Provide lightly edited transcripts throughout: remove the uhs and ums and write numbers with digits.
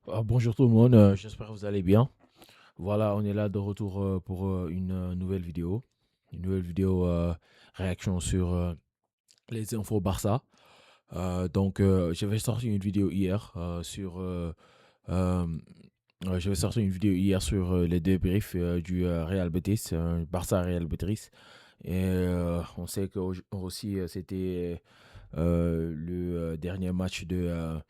Bonjour tout le monde, j'espère que vous allez bien. Voilà, on est là de retour pour une nouvelle vidéo. Une nouvelle vidéo réaction sur les infos Barça. J'avais sorti une vidéo hier euh, j'avais sorti une vidéo hier sur les débriefs du Real Betis, Barça Real Betis. Et on sait que aussi c'était le dernier match de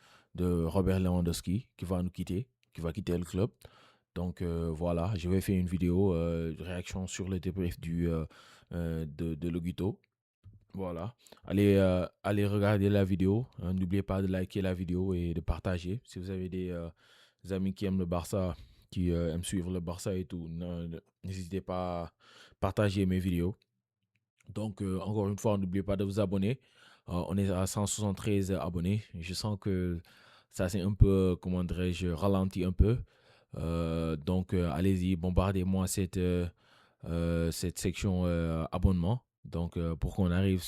Robert Lewandowski qui va nous quitter, qui va quitter le club. Voilà, je vais faire une vidéo de réaction sur le débrief de Logito. Voilà, allez regarder la vidéo. N'oubliez pas de liker la vidéo et de partager. Si vous avez des amis qui aiment le Barça, qui aiment suivre le Barça et tout, n'hésitez pas à partager mes vidéos. Encore une fois, n'oubliez pas de vous abonner. On est à 173 abonnés. Je sens que ça, c'est un peu, comment dirais-je, ralenti un peu. Allez-y, bombardez-moi cette section abonnement. Pour qu'on arrive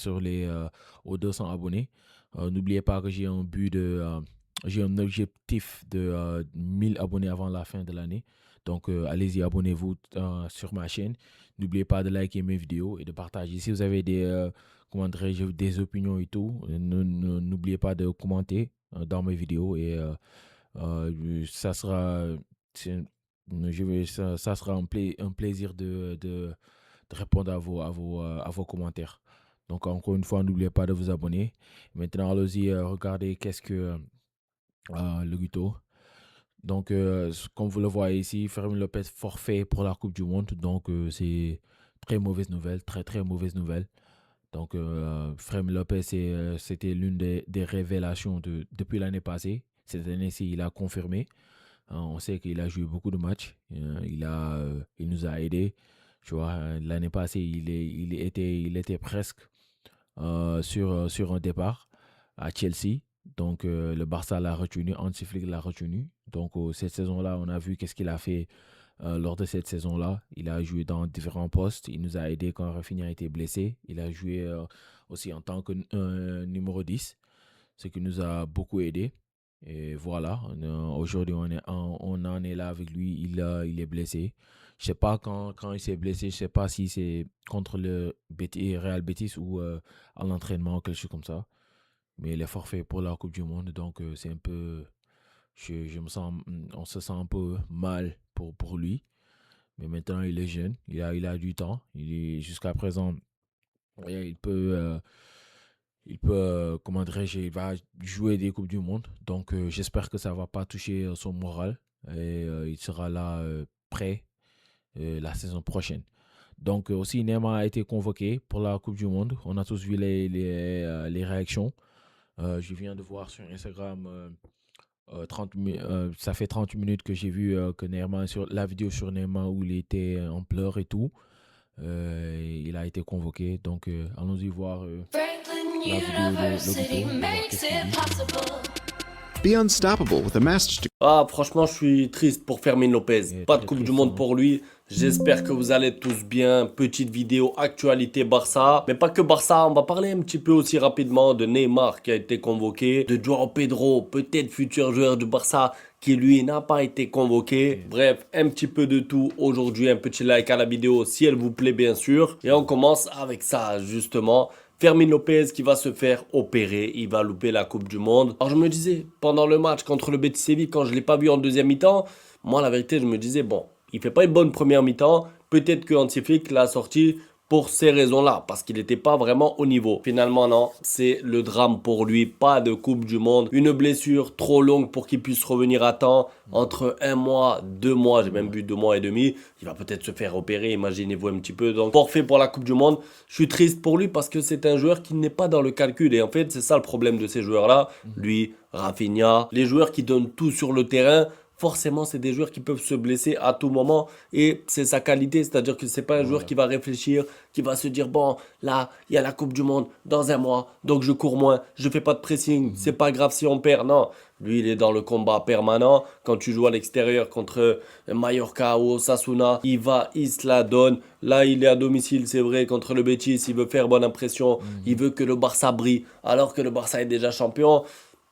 aux 200 abonnés. N'oubliez pas que j'ai un objectif de 1000 abonnés avant la fin de l'année. Allez-y, abonnez-vous sur ma chaîne. N'oubliez pas de liker mes vidéos et de partager. Si vous avez comment dirais-je, des opinions et tout, n'oubliez pas de commenter dans mes vidéos ça sera, c'est- ça sera un plaisir de répondre à vos commentaires. Donc, encore une fois, n'oubliez pas de vous abonner. Maintenant, allez-y, regardez qu'est-ce que le Guto. Comme vous le voyez ici, Fermin Lopez forfait pour la Coupe du Monde. C'est très mauvaise nouvelle, très très mauvaise nouvelle. Fermin Lopez, c'était l'une des révélations depuis l'année passée. Cette année-ci, il a confirmé. On sait qu'il a joué beaucoup de matchs. Il nous a aidés. Tu vois, l'année passée, il était presque sur un départ à Chelsea. Le Barça l'a retenu, Hansi Flick l'a retenu. Cette saison-là, on a vu qu'est-ce qu'il a fait lors de cette saison-là. Il a joué dans différents postes. Il nous a aidé quand Rafinha a été blessé. Il a joué aussi en tant que numéro 10, ce qui nous a beaucoup aidé. Et voilà, aujourd'hui, on en est là avec lui. Il est blessé. Je sais pas quand il s'est blessé, je sais pas si c'est contre le Real Betis ou à l'entraînement ou quelque chose comme ça. Mais il est forfait pour la Coupe du Monde, c'est un peu, je me sens, on se sent un peu mal pour lui. Mais maintenant, il est jeune, il a du temps. Jusqu'à présent, il peut, comment dirais-je, il va jouer des Coupes du Monde. J'espère que ça va pas toucher son moral et il sera là prêt la saison prochaine. Aussi, Neymar a été convoqué pour la Coupe du Monde. On a tous vu les réactions. Je viens de voir sur Instagram, ça fait 30 minutes que j'ai vu que Neymar, sur la vidéo sur Neymar où il était en pleurs et tout. Il a été convoqué. Allons-y voir la vidéo de Lobito et voir qu'est-ce qu'il dit. Be unstoppable with a master. Ah, franchement, je suis triste pour Fermin Lopez. Et Pas de très Coupe du triste, Monde hein. pour lui. J'espère que vous allez tous bien. Petite vidéo actualité Barça. Mais pas que Barça, on va parler un petit peu aussi rapidement de Neymar qui a été convoqué, de Joao Pedro, peut-être futur joueur du Barça qui lui n'a pas été convoqué. Bref, un petit peu de tout aujourd'hui. Un petit like à la vidéo si elle vous plaît bien sûr. Et on commence avec ça justement. Fermin Lopez qui va se faire opérer, il va louper la Coupe du Monde. Alors je me disais, pendant le match contre le Betis Séville, quand je ne l'ai pas vu en deuxième mi-temps, moi la vérité je me disais, bon, il fait pas une bonne première mi-temps, peut-être que Hansi Flick l'a sorti pour ces raisons-là, parce qu'il n'était pas vraiment au niveau. Finalement non, c'est le drame pour lui, pas de Coupe du Monde, une blessure trop longue pour qu'il puisse revenir à temps, entre un mois, 2 mois, j'ai même vu 2 mois et demi, il va peut-être se faire opérer, imaginez-vous un petit peu. Donc forfait pour la Coupe du Monde, je suis triste pour lui parce que c'est un joueur qui n'est pas dans le calcul. Et en fait, c'est ça le problème de ces joueurs-là. Lui, Rafinha, les joueurs qui donnent tout sur le terrain. Forcément, c'est des joueurs qui peuvent se blesser à tout moment et c'est sa qualité, c'est-à-dire que c'est pas un joueur Voilà. qui va réfléchir, qui va se dire bon, là, il y a la Coupe du Monde dans un mois, donc je cours moins, je fais pas de pressing, c'est pas grave si on perd. Non, lui, il est dans le combat permanent. Quand tu joues à l'extérieur contre Mallorca ou Osasuna, il va, il se la donne. Là, il est à domicile, c'est vrai, contre le Betis, il veut faire bonne impression, il veut que le Barça brille, alors que le Barça est déjà champion.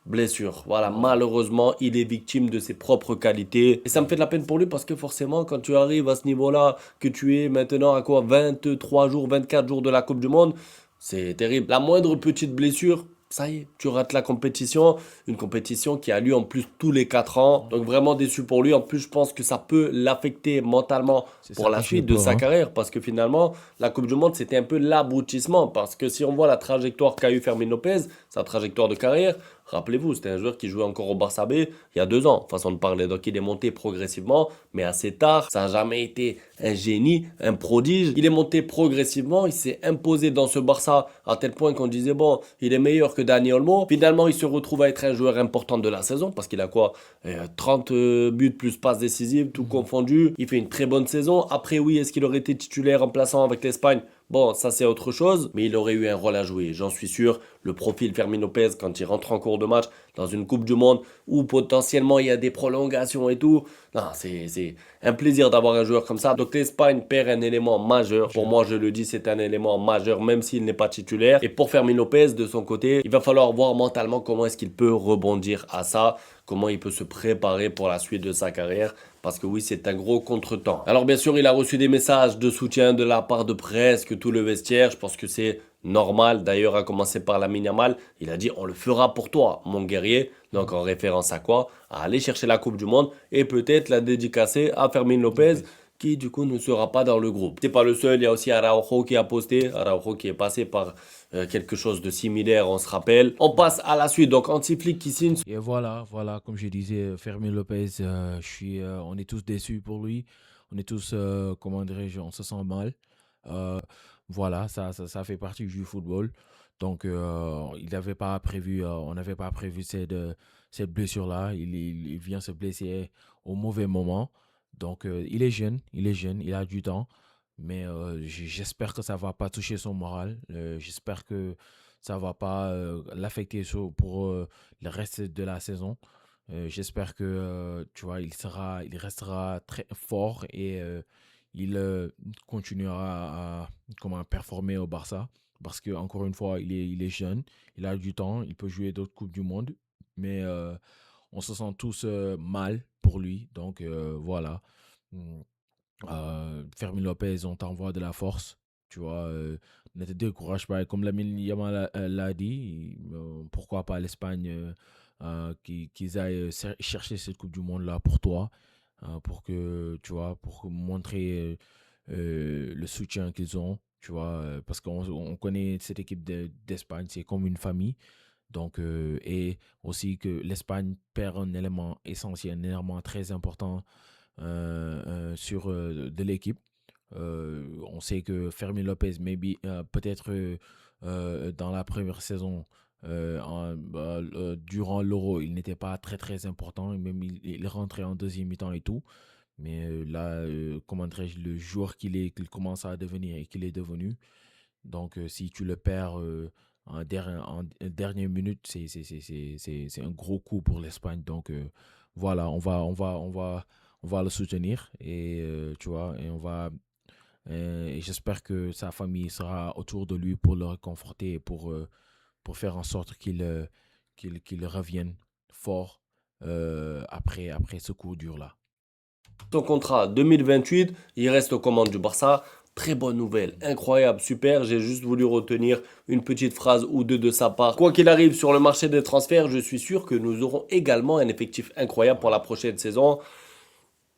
blessure. Voilà, malheureusement, il est victime de ses propres qualités. Et ça me fait de la peine pour lui parce que forcément, quand tu arrives à ce niveau-là, que tu es maintenant à quoi 23 jours, 24 jours de la Coupe du Monde, c'est terrible. La moindre petite blessure, ça y est, tu rates la compétition. Une compétition qui a lieu en plus tous les 4 ans. Donc vraiment déçu pour lui. En plus, je pense que ça peut l'affecter mentalement C'est pour ça la qui fait suite de peur, sa hein. carrière. Parce que finalement, la Coupe du Monde, c'était un peu l'aboutissement. Parce que si on voit la trajectoire qu'a eu Fermin Lopez, sa trajectoire de carrière, rappelez-vous, c'était un joueur qui jouait encore au Barça B il y a 2 ans, façon de parler. Donc il est monté progressivement, mais assez tard. Ça n'a jamais été un génie, un prodige. Il est monté progressivement, il s'est imposé dans ce Barça à tel point qu'on disait, bon, il est meilleur que Dani Olmo. Finalement, il se retrouve à être un joueur important de la saison parce qu'il a quoi 30 buts plus passes décisives, tout confondu. Il fait une très bonne saison. Après, oui, est-ce qu'il aurait été titulaire remplaçant avec l'Espagne? Bon, ça c'est autre chose, mais il aurait eu un rôle à jouer, j'en suis sûr. Le profil Fermin Lopez, quand il rentre en cours de match dans une Coupe du Monde où potentiellement il y a des prolongations et tout, non, c'est un plaisir d'avoir un joueur comme ça. Donc l'Espagne perd un élément majeur. Pour moi, je le dis, c'est un élément majeur, même s'il n'est pas titulaire. Et pour Fermin Lopez, de son côté, il va falloir voir mentalement comment est-ce qu'il peut rebondir à ça, comment il peut se préparer pour la suite de sa carrière. Parce que oui, c'est un gros contretemps. Alors bien sûr, il a reçu des messages de soutien de la part de presque tout le vestiaire. Je pense que c'est normal. D'ailleurs, à commencer par Lamine Yamal, il a dit on le fera pour toi, mon guerrier. Donc en référence à quoi? À aller chercher la Coupe du Monde et peut-être la dédicacer à Fermin Lopez, qui du coup ne sera pas dans le groupe. C'est pas le seul, il y a aussi Araujo qui a posté, Araujo qui est passé par quelque chose de similaire, on se rappelle. On passe à la suite, donc Anti-Flick qui signe. Et voilà, comme je disais, Fermin Lopez, on est tous déçus pour lui. On est tous, comment dirais-je, on se sent mal. Euh, voilà, ça fait partie du football. Donc, on n'avait pas prévu cette blessure-là. Il vient se blesser au mauvais moment. Donc, il est jeune, il a du temps. Mais j'espère que ça va pas toucher son moral. J'espère que ça va pas l'affecter pour le reste de la saison. J'espère que tu vois, il restera très fort et il continuera comment performer au Barça parce que encore une fois, il est jeune, il a du temps, il peut jouer d'autres coupes du monde, mais on se sent tous mal pour lui. Donc voilà. Mm. Fermin Lopez, on t'envoie de la force. Tu vois, ne te décourage pas. Comme Lamine Yamal l'a dit, pourquoi pas l'Espagne qu'ils aillent chercher cette Coupe du Monde-là pour toi, pour que, tu vois, pour montrer le soutien qu'ils ont, tu vois, parce qu'on connaît cette équipe d'Espagne, c'est comme une famille. Donc, et aussi que l'Espagne perd un élément essentiel, un élément très important de l'équipe. On sait que Fermin Lopez, peut-être dans la première saison, durant l'Euro, il n'était pas très très important. Et même il rentrait en deuxième mi-temps et tout. Mais là, comment dirais-je, le joueur qu'il commence à devenir et qu'il est devenu. Donc, si tu le perds en dernière minute, c'est un gros coup pour l'Espagne. Donc, voilà, on va le soutenir et tu vois, et j'espère que sa famille sera autour de lui pour le réconforter et pour faire en sorte qu'il revienne fort après ce coup dur là. Son contrat 2028, il reste aux commandes du Barça. Très bonne nouvelle, incroyable, super. J'ai juste voulu retenir une petite phrase ou deux de sa part. Quoi qu'il arrive sur le marché des transferts, je suis sûr que nous aurons également un effectif incroyable pour la prochaine saison.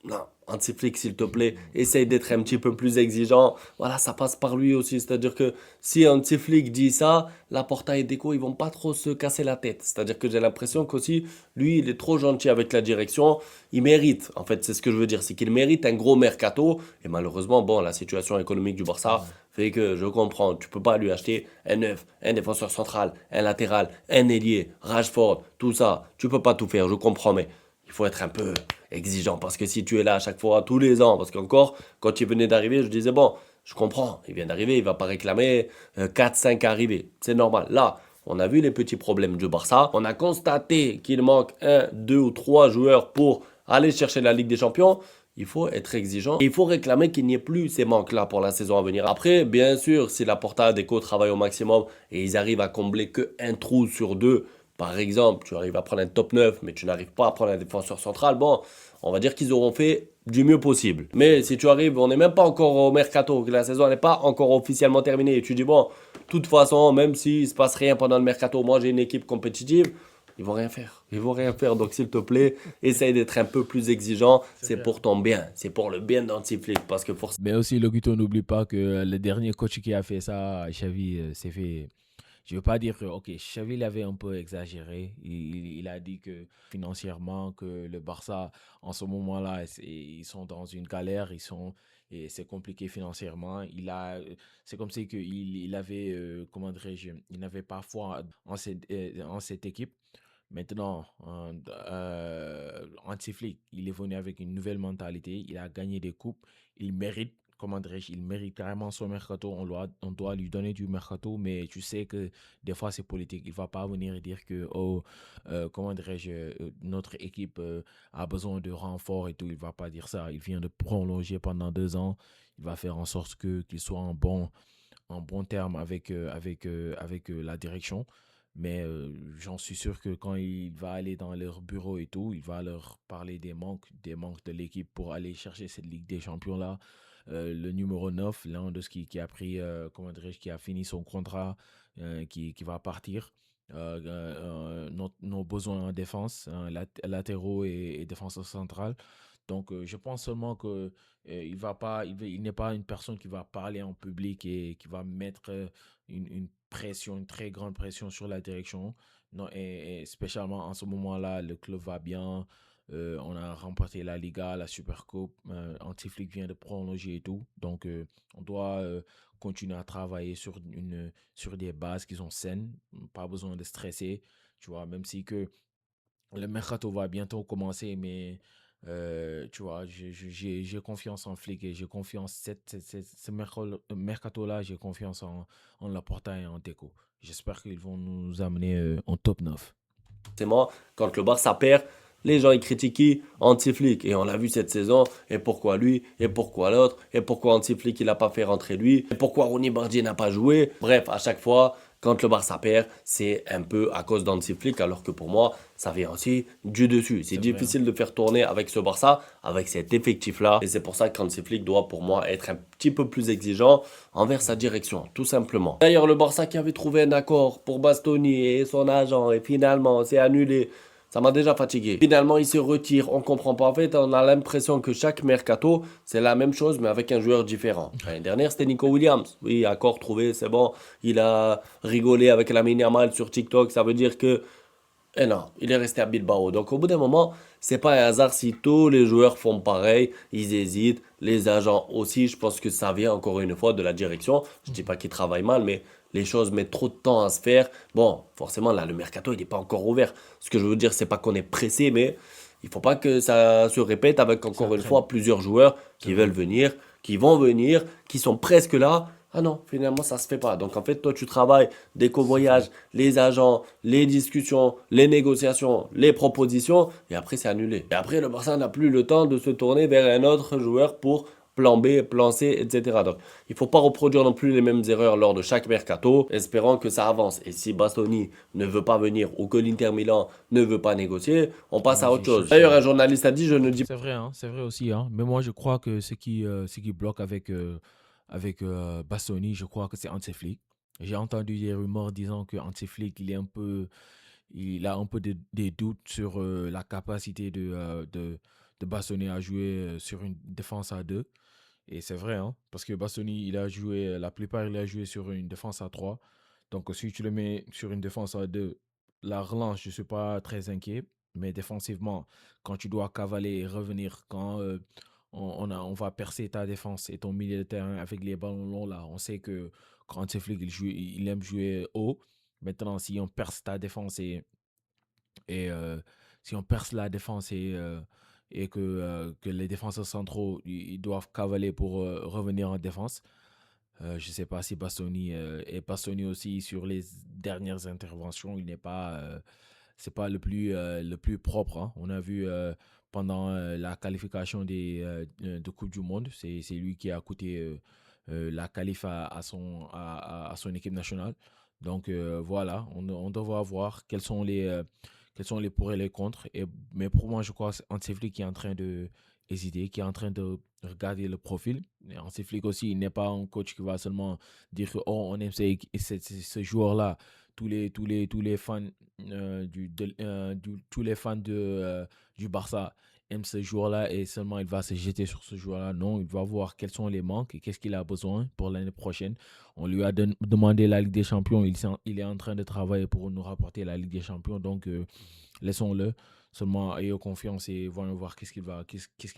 Non, Hansi s'il te plaît, essaye d'être un petit peu plus exigeant. Voilà, ça passe par lui aussi. C'est-à-dire que si Hansi dit ça, Laporta et Deco, ils vont pas trop se casser la tête. C'est-à-dire que j'ai l'impression qu'aussi, lui, il est trop gentil avec la direction. Il mérite, en fait, c'est ce que je veux dire, c'est qu'il mérite un gros mercato. Et malheureusement, bon, la situation économique du Barça fait que je comprends. Tu peux pas lui acheter un neuf, un défenseur central, un latéral, un ailier, Rashford, tout ça. Tu peux pas tout faire, je comprends, mais il faut être un peu exigeant parce que si tu es là à chaque fois, tous les ans, parce qu'encore, quand il venait d'arriver, je disais, bon, je comprends, il vient d'arriver, il va pas réclamer 4-5 arrivées. C'est normal. Là, on a vu les petits problèmes du Barça. On a constaté qu'il manque 1, 2 ou 3 joueurs pour aller chercher la Ligue des Champions. Il faut être exigeant et il faut réclamer qu'il n'y ait plus ces manques-là pour la saison à venir. Après, bien sûr, si Laporta et Deco travaillent au maximum et ils arrivent à combler que un trou sur deux, par exemple, tu arrives à prendre un top 9, mais tu n'arrives pas à prendre un défenseur central, bon, on va dire qu'ils auront fait du mieux possible. Mais si tu arrives, on n'est même pas encore au mercato, que la saison n'est pas encore officiellement terminée, et tu dis, bon, de toute façon, même s'il ne se passe rien pendant le mercato, moi j'ai une équipe compétitive, ils vont rien faire. Ils vont rien faire. Donc, s'il te plaît, essaye d'être un peu plus exigeant. C'est pour ton bien. C'est pour le bien d'Antiflick. Parce que forcément, Mais aussi, Loguito, n'oublie pas que le dernier coach qui a fait ça, Xavi, s'est fait. Je veux pas dire que, ok, Xavi l'avait un peu exagéré. Il a dit que financièrement, que le Barça, en ce moment-là, ils sont dans une galère, et c'est compliqué financièrement. C'est comme si il avait, comment dirais-je, il n'avait pas foi en cette équipe. Maintenant, Hansi il est venu avec une nouvelle mentalité. Il a gagné des coupes. Il mérite, comment dirais-je, il mérite carrément son mercato. On doit lui donner du mercato, mais tu sais que des fois c'est politique. Il va pas venir dire que, oh, comment dirais-je, notre équipe a besoin de renfort et tout. Il va pas dire ça. Il vient de prolonger pendant 2 ans. Il va faire en sorte qu'il soit en bon terme avec la direction. Mais j'en suis sûr que quand il va aller dans leur bureau et tout, il va leur parler des manques de l'équipe pour aller chercher cette Ligue des Champions-là. Le numéro 9, Lewandowski qui a pris, comment dirais-je, qui a fini son contrat, qui va partir. Nos besoins en défense, hein, latéraux et défenseur central. Donc, je pense seulement que il n'est pas une personne qui va parler en public et qui va mettre une pression, une très grande pression sur la direction. Non, et spécialement en ce moment-là, le club va bien. On a remporté la Liga, la Supercoupe. Antiflick vient de prolonger et tout. Donc, on doit continuer à travailler sur des bases qui sont saines. Pas besoin de stresser. Tu vois, même si que le mercato va bientôt commencer, mais tu vois, j'ai confiance en Flick et j'ai confiance, ce mercato-là, j'ai confiance en Laporta et en Deco. J'espère qu'ils vont nous amener en top 9. quand le Barça perd, les gens ils critiquent Antiflick. Et on l'a vu cette saison. Et pourquoi lui? Et pourquoi l'autre? Et pourquoi Antiflick il n'a pas fait rentrer lui? Et pourquoi Rooney Bardi n'a pas joué? Bref, à chaque fois, quand le Barça perd, c'est un peu à cause d'Antiflick. Alors que pour moi, ça vient aussi du dessus. C'est C'est vrai, hein. difficile de faire tourner avec ce Barça, avec cet effectif-là. Et c'est pour ça qu'Antiflick doit pour moi être un petit peu plus exigeant envers sa direction, tout simplement. D'ailleurs, le Barça qui avait trouvé un accord pour Bastoni et son agent, et finalement, c'est annulé. Ça m'a déjà fatigué. Finalement, il se retire. On comprend pas. En fait, on a l'impression que chaque mercato, c'est la même chose, mais avec un joueur différent. L'année dernière, c'était Nico Williams. Oui, accord trouvé, c'est bon. Il a rigolé avec la Yamal sur TikTok. Ça veut dire que et non, il est resté à Bilbao. Donc au bout d'un moment, c'est pas un hasard si tous les joueurs font pareil, ils hésitent, les agents aussi. Je pense que ça vient encore une fois de la direction. Je dis pas qu'ils travaillent mal, mais les choses mettent trop de temps à se faire. Bon, forcément là, le mercato il n'est pas encore ouvert. Ce que je veux dire, c'est pas qu'on est pressé, mais il faut pas que ça se répète avec Ça encore une traîne, fois plusieurs joueurs c'est qui vrai. veulent venir, qui vont venir, qui sont presque là. Ah non, finalement, ça se fait pas. Donc, en fait, toi, tu travailles des C'est vrai. covoyages, les agents, les discussions, les négociations, les propositions, et après, c'est annulé. Et après, le Barça n'a plus le temps de se tourner vers un autre joueur pour plan B, plan C, etc. Donc, il faut pas reproduire non plus les mêmes erreurs lors de chaque mercato, espérant que ça avance. Et si Bastoni ne veut pas venir ou que l'Inter Milan ne veut pas négocier, on passe à autre chose. D'ailleurs, un journaliste a dit, je ne dis C'est vrai, hein, c'est vrai aussi, hein. Mais moi, je crois que ce qui bloque avec Bastoni, je crois que c'est Hansi. J'ai entendu des rumeurs disant que Hansi il a un peu des doutes sur la capacité de Bastoni à jouer sur une défense à 2. Et c'est vrai, hein, parce que Bastoni, la plupart, il a joué sur une défense à 3. Donc, si tu le mets sur une défense à 2, la relance, je ne suis pas très inquiet. Mais défensivement, quand tu dois cavaler et revenir, quand on va percer ta défense et ton milieu de terrain avec les ballons longs, là, on sait que quand Flick, il aime jouer haut. Maintenant, si on perce ta défense et si on perce la défense et que les défenseurs centraux ils doivent cavaler pour revenir en défense, je ne sais pas si Bastoni et Bastoni aussi sur les dernières interventions, il n'est pas c'est pas le plus propre, hein. On a vu pendant la qualification de Coupe du Monde, c'est lui qui a coûté la qualif à son équipe nationale. Donc voilà, on devra voir quels sont les pour et les contre. Mais pour moi, je crois que c'est Hansi Flick qui est en train de hésiter, qui est en train de regarder le profil. Et Hansi Flick aussi, il n'est pas un coach qui va seulement dire que oh, on aime ce joueur-là. Tous les fans tous les fans du Barça aiment ce joueur-là et seulement il va se jeter sur ce joueur-là. Non, il va voir quels sont les manques et qu'est-ce qu'il a besoin pour l'année prochaine. On lui a demandé la Ligue des Champions. Il est en train de travailler pour nous rapporter la Ligue des Champions. Donc, laissons-le. Seulement, ayez confiance et voyons voir qu'est-ce qu'il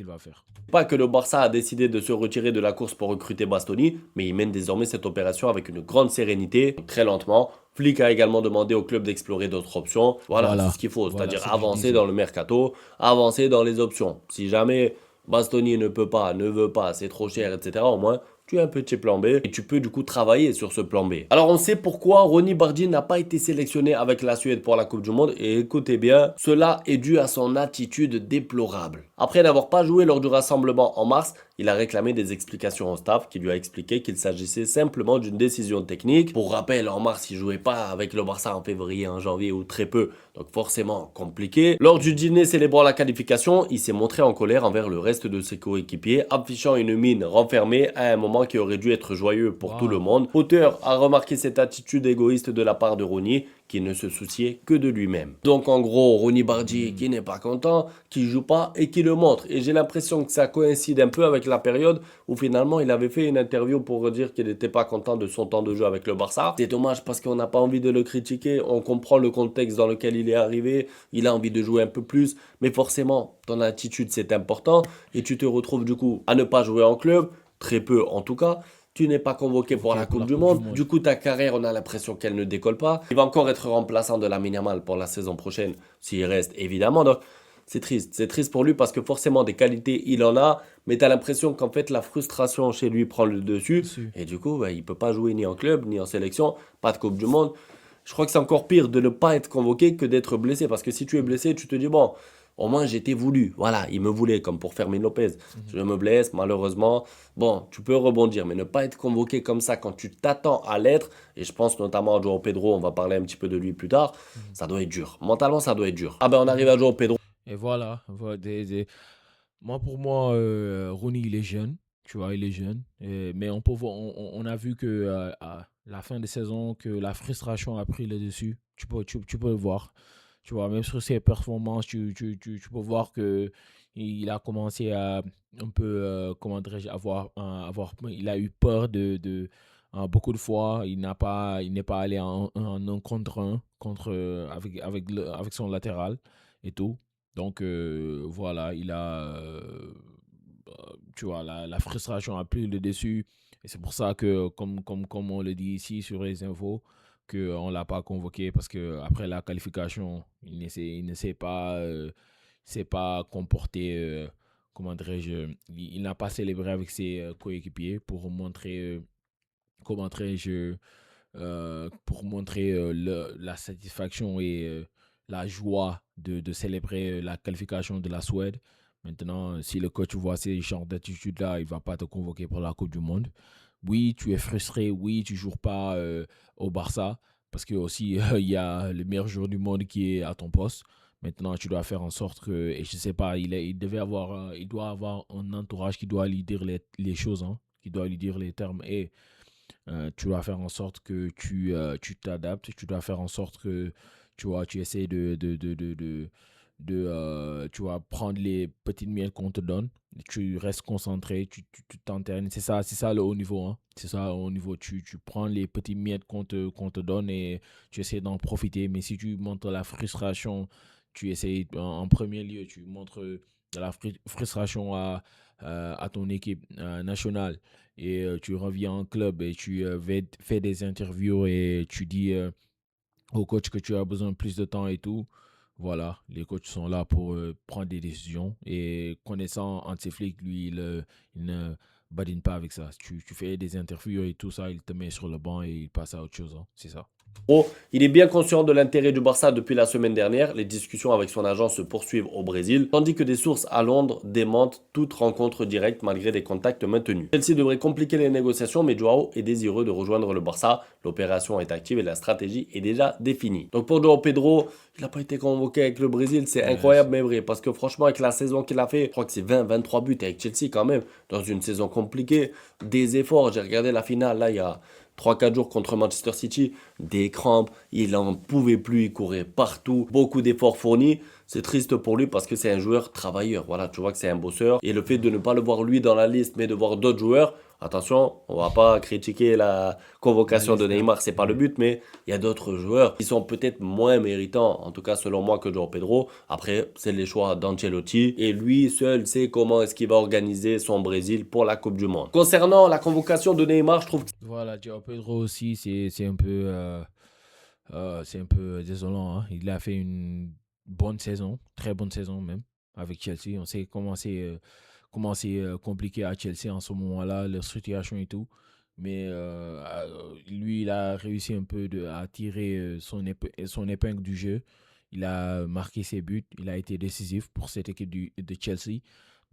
va faire. Pas que le Barça a décidé de se retirer de la course pour recruter Bastoni, mais il mène désormais cette opération avec une grande sérénité, très lentement. Flick a également demandé au club d'explorer d'autres options. Voilà, c'est Voilà. ce qu'il faut, Voilà c'est-à-dire ce que je avancer disais. dans le mercato, avancer dans les options. Si jamais Bastoni ne peut pas, ne veut pas, c'est trop cher, etc., au moins tu as un petit plan B et tu peux du coup travailler sur ce plan B. Alors on sait pourquoi Ronny Bardi n'a pas été sélectionné avec la Suède pour la Coupe du Monde et écoutez bien, cela est dû à son attitude déplorable. Après n'avoir pas joué lors du rassemblement en mars, il a réclamé des explications au staff qui lui a expliqué qu'il s'agissait simplement d'une décision technique. Pour rappel, en mars, il jouait pas avec le Barça en février, en janvier ou très peu, donc forcément compliqué. Lors du dîner célébrant la qualification, il s'est montré en colère envers le reste de ses coéquipiers, affichant une mine renfermée à un moment qui aurait dû être joyeux pour tout le Waouh. monde. Auteur a remarqué cette attitude égoïste de la part de Ronny, qui ne se souciait que de lui-même. Donc en gros, Ronny Bardi qui n'est pas content, qui joue pas et qui le montre. Et j'ai l'impression que ça coïncide un peu avec la période où finalement il avait fait une interview pour dire qu'il n'était pas content de son temps de jeu avec le Barça. C'est dommage parce qu'on n'a pas envie de le critiquer, on comprend le contexte dans lequel il est arrivé, il a envie de jouer un peu plus, mais forcément ton attitude c'est important et tu te retrouves du coup à ne pas jouer en club, très peu en tout cas. Tu n'es pas convoqué pour Ok, la pour Coupe la du Coupe du Monde. Monde. Du coup, ta carrière, on a l'impression qu'elle ne décolle pas. Il va encore être remplaçant de Lamine Yamal pour la saison prochaine, s'il reste, évidemment. Donc, c'est triste. C'est triste pour lui parce que forcément, des qualités, il en a. Mais tu as l'impression qu'en fait, la frustration chez lui prend le dessus. Dessus. Et du coup, bah, il ne peut pas jouer ni en club, ni en sélection. Pas de Coupe du Monde. Je crois que c'est encore pire de ne pas être convoqué que d'être blessé. Parce que si tu es blessé, tu te dis, bon, au moins j'étais voulu. Voilà, il me voulait, comme pour Fermin Lopez. Je me blesse, malheureusement. Bon, tu peux rebondir, mais ne pas être convoqué comme ça quand tu t'attends à l'être, et je pense notamment à Joao Pedro, on va parler un petit peu de lui plus tard, Mhm. ça doit être dur. Mentalement, ça doit être dur. Ah ben, on arrive Mhm. à Joao Pedro. Et voilà. Moi, pour moi, Rooney, il est jeune. Tu vois, il est jeune. Mais on peut voir, on a vu que à la fin de saison, que la frustration a pris le dessus. Tu peux le voir. Tu vois, même sur ses performances, tu peux voir que il a commencé à un peu, comment dirais-je, il a eu peur beaucoup de fois. Il n'est pas allé en un contre un avec son latéral et tout. Donc voilà, tu vois, la frustration a pris le dessus. Et c'est pour ça que, comme on le dit ici sur les infos, qu'on ne l'a pas convoqué parce qu'après la qualification, il ne s'est pas comporté, comment dirais-je, il n'a pas célébré avec ses coéquipiers comment dirais-je, pour montrer la satisfaction et la joie de célébrer la qualification de la Suède. Maintenant, si le coach voit ces genres d'attitudes-là, il ne va pas te convoquer pour la Coupe du Monde. Oui, tu es frustré. Oui, tu ne joues pas au Barça parce que aussi il y a le meilleur joueur du monde qui est à ton poste. Maintenant, tu dois faire en sorte que, et je ne sais pas, il doit avoir un entourage qui doit lui dire les choses, hein, qui doit lui dire les termes. Et tu dois faire en sorte que tu t'adaptes, tu dois faire en sorte que tu essaies tu vas prendre les petites miettes qu'on te donne, tu restes concentré, tu t'entraînes. C'est ça le haut niveau, hein. C'est ça le haut niveau. Tu prends les petites miettes qu'on te donne et tu essaies d'en profiter. Mais si tu montres la frustration, tu essaies en premier lieu, tu montres de la frustration à ton équipe nationale et tu reviens en club et tu fais des interviews et tu dis au coach que tu as besoin de plus de temps et tout. Voilà, les coachs sont là pour prendre des décisions et connaissant Hansi Flick, lui, il ne badine pas avec ça. Tu fais des interviews et tout ça, il te met sur le banc et il passe à autre chose, hein. C'est ça. Il est bien conscient de l'intérêt du Barça depuis la semaine dernière. Les discussions avec son agent se poursuivent au Brésil, tandis que des sources à Londres démentent toute rencontre directe malgré des contacts maintenus. Chelsea devrait compliquer les négociations, mais Joao est désireux de rejoindre le Barça. L'opération est active et la stratégie est déjà définie. Donc pour Joao Pedro, il n'a pas été convoqué avec le Brésil, c'est incroyable mais vrai, parce que franchement avec la saison qu'il a fait, je crois que c'est 20-23 buts avec Chelsea quand même, dans une saison compliquée, des efforts. J'ai regardé la finale là il y a 3-4 jours contre Manchester City, des crampes, il n'en pouvait plus, il courait partout, beaucoup d'efforts fournis. C'est triste pour lui parce que c'est un joueur travailleur. Voilà, tu vois que c'est un bosseur. Et le fait de ne pas le voir lui dans la liste, mais de voir d'autres joueurs, attention, on va pas critiquer la La convocation de liste, hein. Neymar, c'est pas le but, mais il y a d'autres joueurs qui sont peut-être moins méritants, en tout cas selon moi, que Joao Pedro. Après, c'est les choix d'Ancelotti et lui seul sait comment est-ce qu'il va organiser son Brésil pour la Coupe du Monde. Concernant la convocation de Neymar, je trouve que Voilà, Joao Pedro aussi, c'est un peu désolant, hein. Il a fait une bonne saison, très bonne saison même, avec Chelsea. On sait comment c'est compliqué à Chelsea en ce moment-là, leur situation et tout. Mais lui, il a réussi un peu à tirer son épingle du jeu. Il a marqué ses buts, il a été décisif pour cette équipe de Chelsea.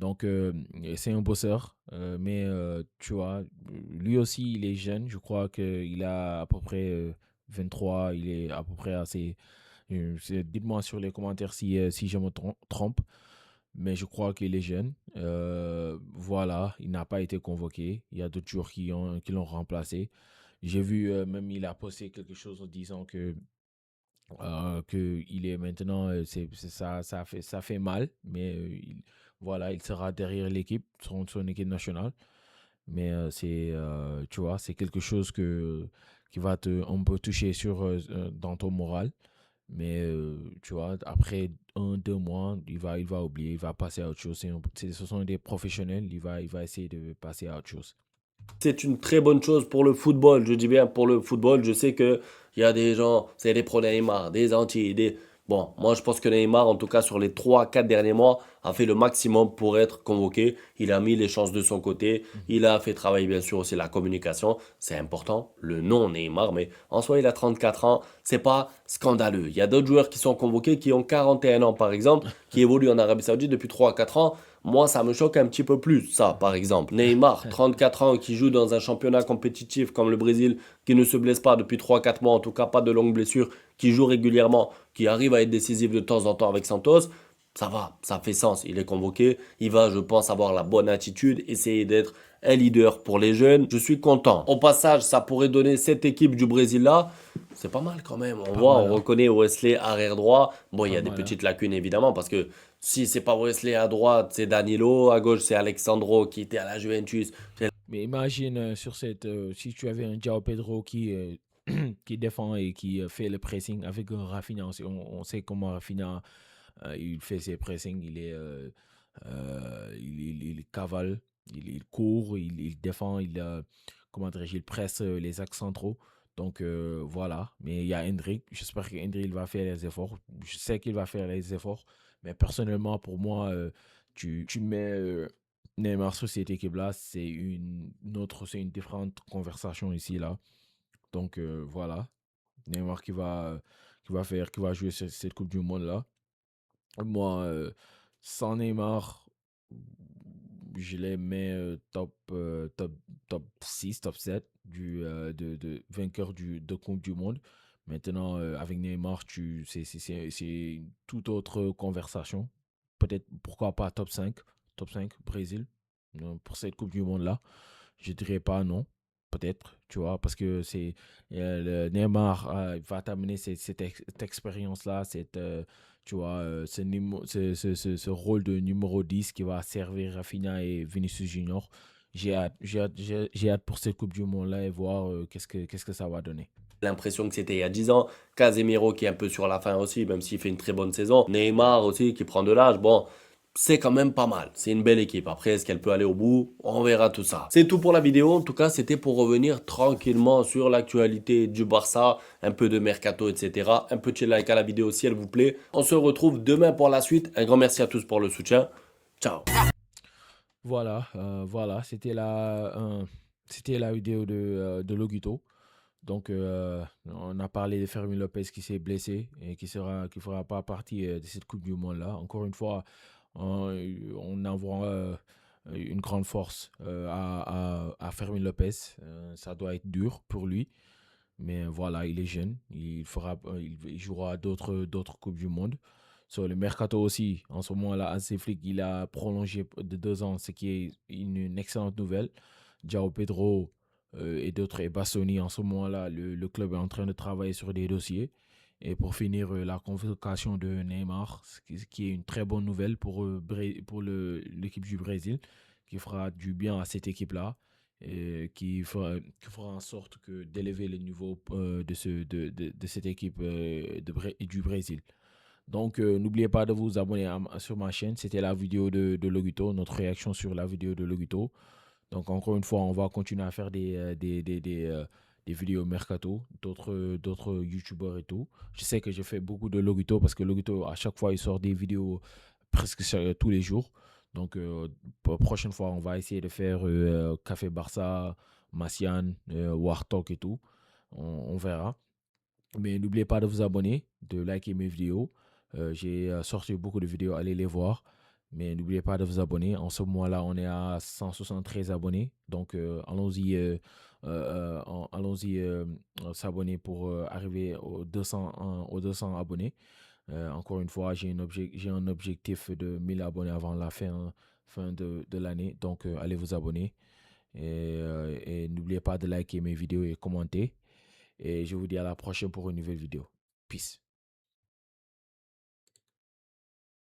Donc, c'est un bosseur, mais tu vois, lui aussi, il est jeune. Je crois qu'il a à peu près 23, il est à peu près assez. Dites-moi sur les commentaires si je me trompe, mais je crois qu'il est jeune. Voilà, il n'a pas été convoqué. Il y a d'autres joueurs qui l'ont remplacé. J'ai vu même il a posté quelque chose en disant que il est maintenant, ça fait mal, mais voilà, il sera derrière l'équipe, son équipe nationale. Mais tu vois, c'est quelque chose qui va un peu toucher dans ton moral. Mais tu vois, après 1, 2 mois, il va oublier, il va passer à autre chose. Ce sont des professionnels, il va essayer de passer à autre chose. c'est une très bonne chose pour le football. Je dis bien pour le football. Je sais que il y a des gens, c'est des pro Neymar, des anti, des. Bon, moi je pense que Neymar, en tout cas sur les 3-4 derniers mois, a fait le maximum pour être convoqué. Il a mis les chances de son côté. Mhm. Il a fait travailler bien sûr aussi la communication. C'est important. Le nom Neymar, mais en soi il a 34 ans. C'est pas scandaleux. Il y a d'autres joueurs qui sont convoqués qui ont 41 ans par exemple, qui évoluent en Arabie Saoudite depuis 3 4 ans. Moi, ça me choque un petit peu plus, ça, par exemple. Neymar, 34 ans, qui joue dans un championnat compétitif comme le Brésil, qui ne se blesse pas depuis 3 4 mois, en tout cas pas de longues blessures, qui joue régulièrement, qui arrive à être décisif de temps en temps avec Santos, ça va, ça fait sens. Il est convoqué, il va, je pense, avoir la bonne attitude, essayer d'être un leader pour les jeunes. Je suis content. Au passage, ça pourrait donner cette équipe du Brésil-là. C'est pas mal quand même. On Pas voit, mal, on hein? reconnaît Wesley arrière droit. Bon, il y Pas a des mal, hein? petites lacunes évidemment parce que si c'est pas Wesley à droite, c'est Danilo. À gauche, c'est Alexandro qui était à la Juventus. Mais imagine si tu avais un Joao Pedro qui défend et qui fait le pressing avec un Rafinha. On sait comment Rafinha il fait ses pressings, il cavale, il court, il défend, comment dirais-je, il presse les axes centraux. Donc voilà, mais il y a Hendrik. J'espère que Hendrik il va faire les efforts. Je sais qu'il va faire les efforts, mais personnellement pour moi, tu mets Neymar sur cette équipe-là, c'est une différente conversation ici là. Donc voilà, Neymar qui va jouer cette Coupe du Monde là. Moi, sans Neymar, je les mets top 6 top 7 de vainqueur de Coupe du Monde. Maintenant, avec Neymar, c'est une toute autre conversation. Peut-être, pourquoi pas top 5 Brésil, pour cette Coupe du Monde-là. Je dirais pas non, peut-être, tu vois, parce que le Neymar va t'amener cette expérience-là, tu vois, ce rôle de numéro 10 qui va servir Rafinha et Vinicius Junior. J'ai hâte pour cette Coupe du Monde-là et voir qu'est-ce que ça va donner. L'impression que c'était il y a 10 ans. Casemiro qui est un peu sur la fin aussi, même s'il fait une très bonne saison. Neymar aussi qui prend de l'âge. Bon, c'est quand même pas mal. C'est une belle équipe. Après, est-ce qu'elle peut aller au bout? On verra tout ça. C'est tout pour la vidéo. En tout cas, c'était pour revenir tranquillement sur l'actualité du Barça, un peu de mercato, etc. Un petit like à la vidéo si elle vous plaît. On se retrouve demain pour la suite. Un grand merci à tous pour le soutien. Ciao. Voilà, c'était la vidéo de Loguito. Donc, on a parlé de Fermin Lopez qui s'est blessé et qui fera pas partie de cette Coupe du Monde-là. Encore une fois, on envoie une grande force à Fermin Lopez. Ça doit être dur pour lui. Mais voilà, il est jeune. Il jouera d'autres Coupes du Monde. Sur le Mercato aussi, en ce moment-là, Hansi Flick, il a prolongé de 2 ans, ce qui est une excellente nouvelle. João Pedro et d'autres, et Bastoni, en ce moment-là, le club est en train de travailler sur des dossiers. Et pour finir, la convocation de Neymar, ce qui est une très bonne nouvelle pour l'équipe du Brésil, qui fera du bien à cette équipe-là et qui fera en sorte d'élever le niveau de cette équipe du Brésil. Donc, n'oubliez pas de vous abonner sur ma chaîne. C'était la vidéo de Logito, notre réaction sur la vidéo de Logito. Donc, encore une fois, on va continuer à faire des vidéos mercato, d'autres YouTubeurs et tout. Je sais que je fais beaucoup de Logito parce que Logito, à chaque fois, il sort des vidéos presque tous les jours. Donc, pour la prochaine fois, on va essayer de faire Café Barça, Massian, War Talk et tout. On verra. Mais n'oubliez pas de vous abonner, de liker mes vidéos. J'ai sorti beaucoup de vidéos, allez les voir. Mais n'oubliez pas de vous abonner. En ce mois-là, on est à 173 abonnés. Donc, allons-y s'abonner pour arriver aux 200 abonnés. Encore une fois, j'ai un objectif de 1000 abonnés avant la fin de l'année. Donc, allez vous abonner. Et n'oubliez pas de liker mes vidéos et commenter. Et je vous dis à la prochaine pour une nouvelle vidéo. Peace.